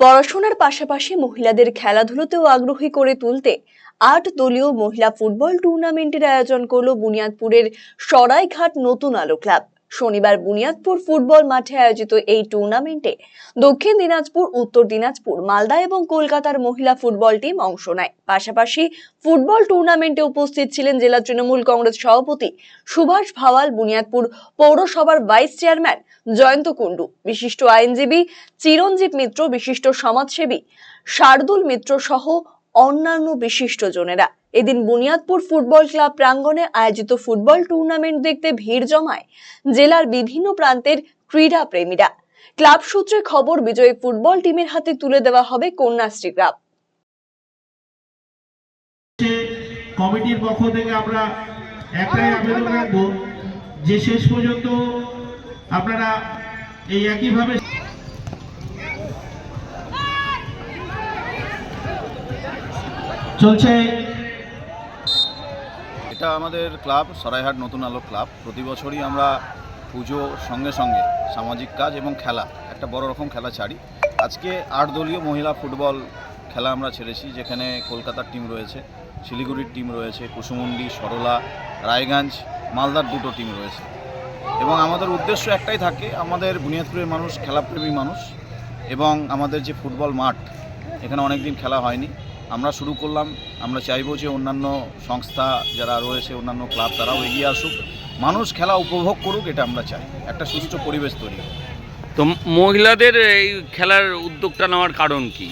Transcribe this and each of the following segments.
পড়াশোনার পাশাপাশি মহিলাদের খেলাধুলোতেও আগ্রহী করে তুলতে ৮ দলীয় মহিলা ফুটবল টুর্নামেন্টের আয়োজন করলো বুনিয়াদপুরের সরাইঘাট নতুন আলো ক্লাব। শনিবার বুনিয়াদপুর ফুটবল মাঠে আয়োজিত এই টুর্নামেন্টে দক্ষিণ দিনাজপুর, উত্তর দিনাজপুর, মালদা এবং কলকাতার মহিলা ফুটবল টিম অংশ নেয়। পাশাপাশি ফুটবল টুর্নামেন্টে উপস্থিত ছিলেন জেলা তৃণমূল কংগ্রেস সভাপতি সুভাষ ভাওয়াল, বুনিয়াদপুর পৌরসভার ভাইস চেয়ারম্যান জয়ন্ত কুণ্ডু, বিশিষ্ট আইনজীবী চিরঞ্জীব মিত্র, বিশিষ্ট সমাজসেবী শার্দুল মিত্র সহ অন্যান্য বিশিষ্টজনেরা। এদিন বুনিয়াদপুর ফুটবল ক্লাব প্রাঙ্গণে আয়োজিত ফুটবল টুর্নামেন্ট দেখতে ভিড় জমায় জেলার বিভিন্ন প্রান্তের ক্রীড়া প্রেমীরা। ক্লাব সূত্রে খবর, বিজয়ী ফুটবল টিমের হাতে তুলে দেওয়া হবে কন্যাশ্রী কাপ। কমিটির পক্ষ থেকে আমরা একটাই আবেদন রাখবো যে শেষ পর্যন্ত আপনারা এই একইভাবে চলছে। এটা আমাদের ক্লাব সরাইহাট নতুন আলো ক্লাব। প্রতি বছরই আমরা পুজো সঙ্গে সঙ্গে সামাজিক কাজ এবং খেলা, একটা বড় রকম খেলা ছাড়ি। আজকে ৮ দলীয় মহিলা ফুটবল খেলা আমরা ছেড়েছি, যেখানে কলকাতার টিম রয়েছে, শিলিগুড়ির টিম রয়েছে, কুসুমুন্ডি, সরলা, রায়গঞ্জ, মালদার দুটো টিম রয়েছে। এবং আমাদের উদ্দেশ্য একটাই থাকে, আমাদের বুনিয়াদপুরের মানুষ খেলাপ্রেমী মানুষ, এবং আমাদের যে ফুটবল মাঠ, এখানে অনেক দিন খেলা হয়নি, আমরা শুরু করলাম। আমরা চাইবো যে অন্যান্য সংস্থা যারা রয়েছে, অন্যান্য ক্লাব, তারাও এগিয়ে আসুক, মানুষ খেলা উপভোগ করুক, এটা আমরা চাই, একটা সুষ্ঠু পরিবেশ তৈরি হোক। তো মহিলাদের এই খেলার উদ্যোগটা নেওয়ার কারণ কি?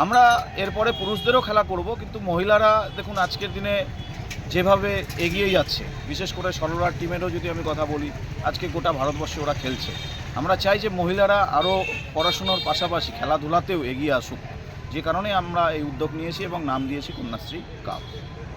আমরা এরপরে পুরুষদেরও খেলা করব, কিন্তু মহিলারা দেখুন আজকের দিনে যেভাবে এগিয়ে যাচ্ছে, বিশেষ করে সরলার টিমেরও যদি আমি কথা বলি, আজকে গোটা ভারতবর্ষে ওরা খেলছে। আমরা চাই যে মহিলারা আরও পড়াশুনোর পাশাপাশি খেলাধুলাতেও এগিয়ে আসুক, যে কারণে আমরা এই উদ্যোগ নিয়েছি এবং নাম দিয়েছি কন্যাশ্রী কাপ।